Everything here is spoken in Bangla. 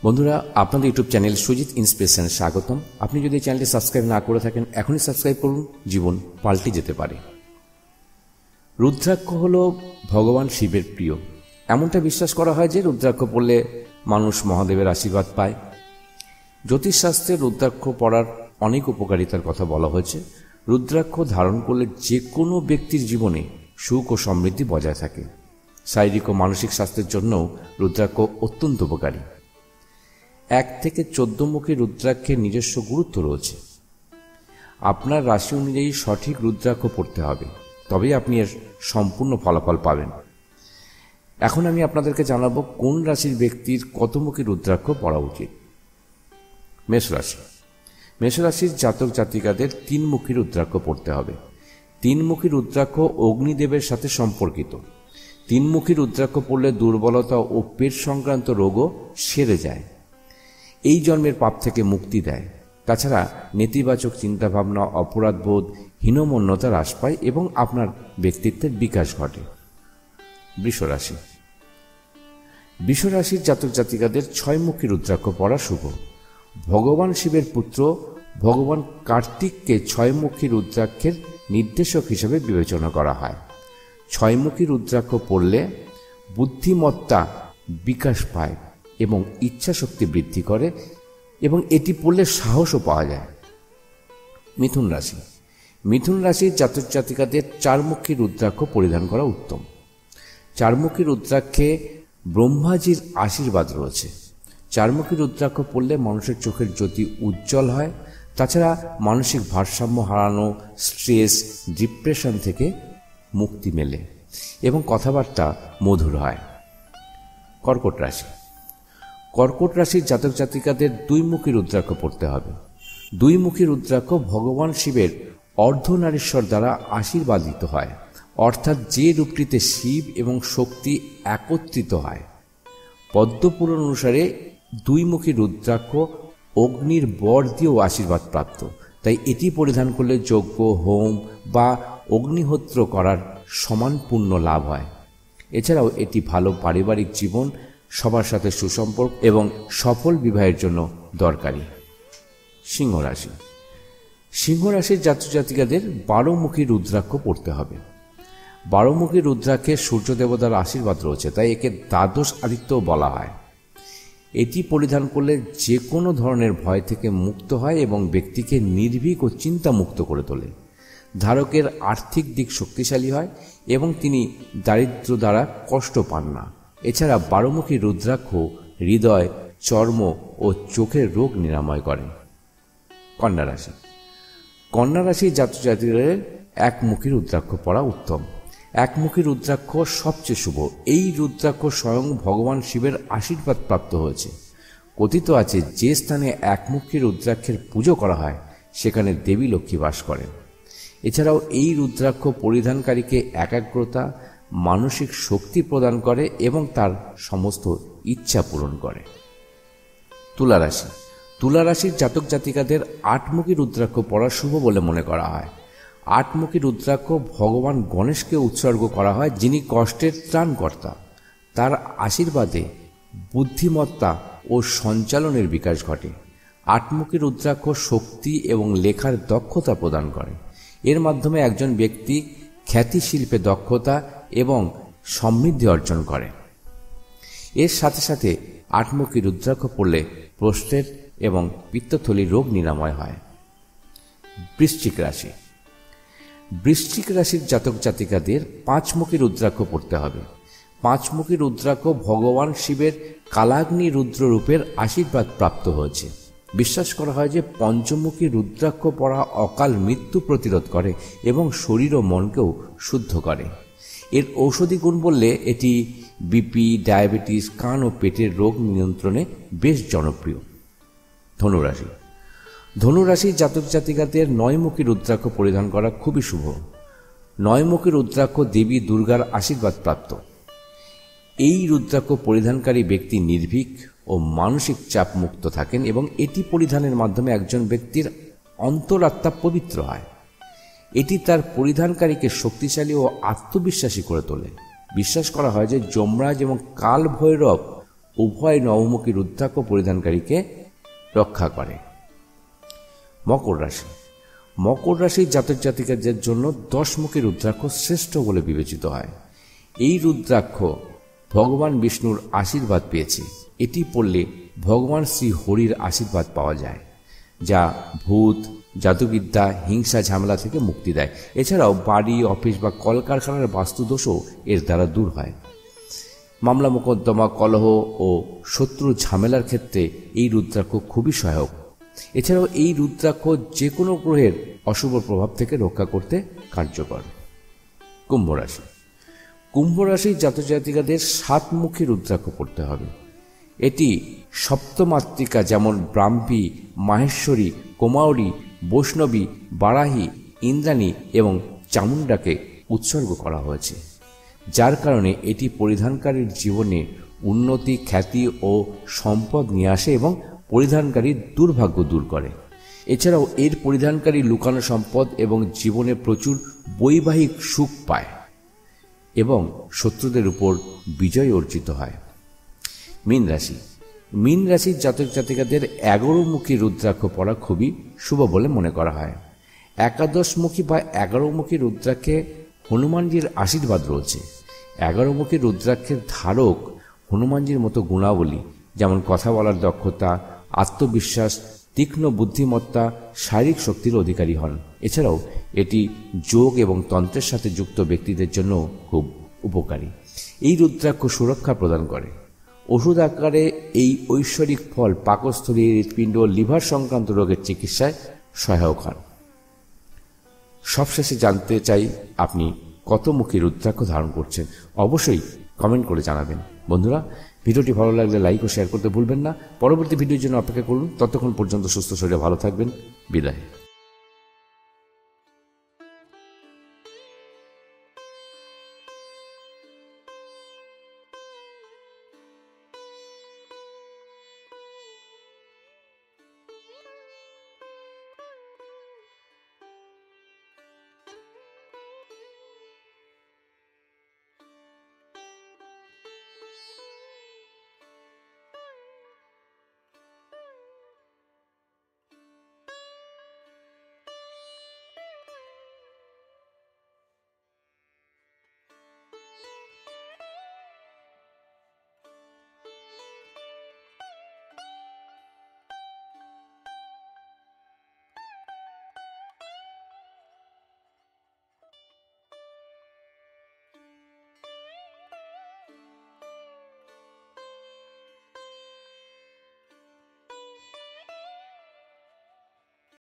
বন্ধুরা, আপনাদের ইউটিউব চ্যানেল সুজিত ইন্সপিরেশন স্বাগতম। আপনি যদি চ্যানেলটি সাবস্ক্রাইব না করে থাকেন, এখনই সাবস্ক্রাইব করুন, জীবন পাল্টে যেতে পারে। রুদ্রাক্ষ হল ভগবান শিবের প্রিয়। এমনটা বিশ্বাস করা হয় যে রুদ্রাক্ষ পড়লে মানুষ মহাদেবের আশীর্বাদ পায়। জ্যোতিষশাস্ত্রে রুদ্রাক্ষ পড়ার অনেক উপকারিতার কথা বলা হয়েছে। রুদ্রাক্ষ ধারণ করলে যে কোনো ব্যক্তির জীবনে সুখ ও সমৃদ্ধি বজায় থাকে। শারীরিক ও মানসিক স্বাস্থ্যের জন্যও রুদ্রাক্ষ অত্যন্ত উপকারী। 1 থেকে 14 মুখী রুদ্রাক্ষের নিজস্ব গুরুত্ব রয়েছে। আপনার রাশি অনুযায়ী সঠিক রুদ্রাক্ষ পড়তে হবে, তবেই আপনি এর সম্পূর্ণ ফলাফল পাবেন। এখন আমি আপনাদেরকে জানাবো কোন রাশির ব্যক্তির কতমুখী রুদ্রাক্ষ পড়া উচিত। মেষরাশি। মেষরাশির জাতক জাতিকাদের 3 মুখী রুদ্রাক্ষ পড়তে হবে। 3 মুখী রুদ্রাক্ষ অগ্নিদেবের সাথে সম্পর্কিত। 3 মুখী রুদ্রাক্ষ পড়লে দুর্বলতা ও পেট সংক্রান্ত রোগও সেরে যায়। এই জন্মের পাপ থেকে মুক্তি দেয়। তাছাড়া নেতিবাচক চিন্তাভাবনা, অপরাধবোধ, হীনমন্যতা হ্রাস পায় এবং আপনার ব্যক্তিত্বের বিকাশ ঘটে। বৃষরাশি। বৃষরাশির জাতক জাতিকাদের 6 মুখী রুদ্রাক্ষ পড়া শুভ। ভগবান শিবের পুত্র ভগবান কার্তিককে 6 মুখী রুদ্রাক্ষের নির্দেশক হিসেবে বিবেচনা করা হয়। 6 মুখী রুদ্রাক্ষ পড়লে বুদ্ধিমত্তা বিকাশ পায় এবং ইচ্ছা শক্তি বৃদ্ধি করে এবং এটি পড়লে সাহসও পাওয়া যায়। মিথুন রাশি। মিথুন রাশির জাতক জাতিকাদের 4 মুখী রুদ্রাক্ষ পরিধান করা উত্তম। 4 মুখী রুদ্রাক্ষে ব্রহ্মাজির আশীর্বাদ রয়েছে। 4 মুখী রুদ্রাক্ষ পড়লে মানুষের চোখের জ্যোতি উজ্জ্বল হয়। তাছাড়া মানসিক ভারসাম্য হারানো, স্ট্রেস, ডিপ্রেশন থেকে মুক্তি মেলে এবং কথাবার্তা মধুর হয়। কর্কট রাশি। কর্কট রাশির জাতক জাতিকাদের 2 মুখী রুদ্রাক্ষ পড়তে হবে। 2 মুখী রুদ্রাক্ষ ভগবান শিবের অর্ধনারীশ্বর দ্বারা আশীর্বাদিত হয়, অর্থাৎ যে রূপটিতে শিব এবং শক্তি একত্রিত হয়। পদ্মপুরাণ অনুসারে 2 মুখী রুদ্রাক্ষ অগ্নির বর দিয়েও আশীর্বাদ প্রাপ্ত, তাই এটি পরিধান করলে যজ্ঞ, হোম বা অগ্নিহোত্র করার সমান পুণ্য লাভ হয়। এছাড়াও এটি ভালো পারিবারিক জীবন, সবার সাথে সুসম্পর্ক এবং সফল বিবাহের জন্য দরকারি। সিংহ রাশি। সিংহ রাশির জাতক জাতিকাদের 12 মুখী রুদ্রাক্ষ পড়তে হবে। 12 মুখী রুদ্রাক্ষে সূর্য দেবতার আশীর্বাদ রয়েছে, তাই একে দ্বাদশ আদিত্যও বলা হয়। এটি পরিধান করলে যে কোনো ধরনের ভয় থেকে মুক্ত হয় এবং ব্যক্তিকে নির্ভীক ও চিন্তামুক্ত করে তোলে। ধারকের আর্থিক দিক শক্তিশালী হয় এবং তিনি দারিদ্র দ্বারা কষ্ট পান না। এছাড়া 12 মুখী রুদ্রাক্ষ হৃদয়, চর্ম ও চোখের রোগ নিরাময় করে। কন্যা রাশি। কন্যা রাশির জাতক জাতিকাদের 1 মুখী রুদ্রাক্ষ পড়া উত্তম। 1 মুখী রুদ্রাক্ষ সবচেয়ে শুভ। এই রুদ্রাক্ষ স্বয়ং ভগবান শিবের আশীর্বাদ প্রাপ্ত হয়েছে। কথিত আছে যে স্থানে 1 মুখী রুদ্রাক্ষের পুজো করা হয় সেখানে দেবী লক্ষ্মী বাস করেন। এছাড়াও এই রুদ্রাক্ষ পরিধানকারীকে একাগ্রতা, মানসিক শক্তি প্রদান করে এবং তার সমস্ত ইচ্ছা পূরণ করে। তুলা রাশি। তুলা রাশির জাতক জাতিকাদের 8 মুখী রুদ্রাক্ষ পড়া শুভ বলে মনে করা হয়। 8 মুখী রুদ্রাক্ষ ভগবান গণেশকে উৎসর্গ করা হয়, যিনি কষ্টের ত্রাণকর্তা। তার আশীর্বাদে বুদ্ধিমত্তা ও সঞ্চালনের বিকাশ ঘটে। 8 মুখী রুদ্রাক্ষ শক্তি এবং লেখার দক্ষতা প্রদান করে। এর মাধ্যমে একজন ব্যক্তি খ্যাতি শিল্পে দক্ষতা এবং সমৃদ্ধি অর্জন করে। এর সাথে সাথে 8 মুখী রুদ্রাক্ষ পড়লে প্রস্টেট এবং পিত্তথলির রোগ নিরাময় হয়। বৃশ্চিক রাশি। বৃশ্চিক রাশির জাতক জাতিকাদের 5 মুখী রুদ্রাক্ষ পড়তে হবে। 5 মুখী রুদ্রাক্ষ ভগবান শিবের কালাগ্নি রুদ্ররূপের আশীর্বাদ প্রাপ্ত হয়েছে। বিশ্বাস করা হয় যে পঞ্চমুখী রুদ্রাক্ষ পড়া অকাল মৃত্যু প্রতিরোধ করে এবং শরীর ও মনকেও শুদ্ধ করে। এর ঔষধি গুণ বললে এটি বিপি, ডায়াবেটিস, কান ও পেটের রোগ নিয়ন্ত্রণে বেশ জনপ্রিয়। ধনুরাশি। ধনুরাশির জাতক জাতিকাদের 9 মুখী রুদ্রাক্ষ পরিধান করা খুবই শুভ। 9 মুখী রুদ্রাক্ষ দেবী দুর্গার আশীর্বাদ প্রাপ্ত। এই রুদ্রাক্ষ পরিধানকারী ব্যক্তি নির্ভীক ও মানসিক চাপ মুক্ত থাকেন এবং এটি পরিধানের মাধ্যমে একজন ব্যক্তির অন্তরাত্মা পবিত্র হয়। এটি তার পরিধানকারীকে শক্তিশালী ও আত্মবিশ্বাসী করে তোলে। বিশ্বাস করা হয় যে যমরাজ এবং কাল ভৈরব উভয় নবমুখী রুদ্রাক্ষ পরিধানকারীকে রক্ষা করে। মকর রাশি। মকর রাশির জাতক জাতিকাদের জন্য 10মুখী রুদ্রাক্ষ শ্রেষ্ঠ বলে বিবেচিত হয়। এই রুদ্রাক্ষ ভগবান বিষ্ণুর আশীর্বাদ পেয়েছে। এটি পড়লে ভগবান শ্রী হরির আশীর্বাদ পাওয়া যায়, যা ভূত, জাদুবিদ্যা, হিংসা, ঝামেলা থেকে মুক্তি দেয়। এছাড়াও বাড়ি, অফিস বা কলকারখানার বাস্তুদোষও এর দ্বারা দূর হয়। মামলা মোকদ্দমা, কলহ ও শত্রু ঝামেলার ক্ষেত্রে এই রুদ্রাক্ষ খুবই সহায়ক। এছাড়াও এই রুদ্রাক্ষ যে কোনো গ্রহের অশুভ প্রভাব থেকে রক্ষা করতে কার্যকর। কুম্ভ রাশি। কুম্ভ রাশির জাতক জাতিকাদের 7মুখী রুদ্রাক্ষ পড়তে হবে। এটি সপ্তমাতৃকা যেমন ব্রাহ্মী, মাহেশ্বরী, কুমারী, বৈষ্ণবী, বারাহী, ইন্দ্রাণী এবং চামুণ্ডাকে উৎসর্গ করা হয়েছে, যার কারণে এটি পরিধানকারীর জীবনে উন্নতি, খ্যাতি ও সম্পদ নিয়ে আসে এবং পরিধানকারীর দুর্ভাগ্য দূর করে। এছাড়াও এর পরিধানকারী লুকানো সম্পদ এবং জীবনে প্রচুর বৈবাহিক সুখ পায় এবং শত্রুদের উপর বিজয় অর্জিত হয়। মীন রাশি। মীন রাশির জাতক জাতিকাদের 11মুখী রুদ্রাক্ষ পরা খুবই শুভ বলে মনে করা হয়। 11মুখী বা 11মুখী রুদ্রাক্ষে হনুমানজির আশীর্বাদ রয়েছে। 11মুখী রুদ্রাক্ষের ধারক হনুমানজির মতো গুণাবলী, যেমন কথা বলার দক্ষতা, আত্মবিশ্বাস, তীক্ষ্ণ বুদ্ধিমত্তা, শারীরিক শক্তির অধিকারী হন। এছাড়াও এটি যোগ এবং তন্ত্রের সাথে যুক্ত ব্যক্তিদের জন্য খুব উপকারী। এই রুদ্রাক্ষ সুরক্ষা প্রদান করে। ওষুধ আকারে এই ঐশ্বরিক ফল পাকস্থলী, হৃৎপিণ্ড ও লিভার সংক্রান্ত রোগের চিকিৎসায় সহায়ক হন। সবশেষে জানতে চাই আপনি কতমুখী রুদ্রাক্ষ ধারণ করছেন। অবশ্যই কমেন্ট করে জানাবেন। বন্ধুরা, ভিডিওটি ভালো লাগলে লাইক ও শেয়ার করতে ভুলবেন না। পরবর্তী ভিডিওর জন্য অপেক্ষা করুন। ততক্ষণ পর্যন্ত সুস্থ শরীরে ভালো থাকবেন। বিদায়।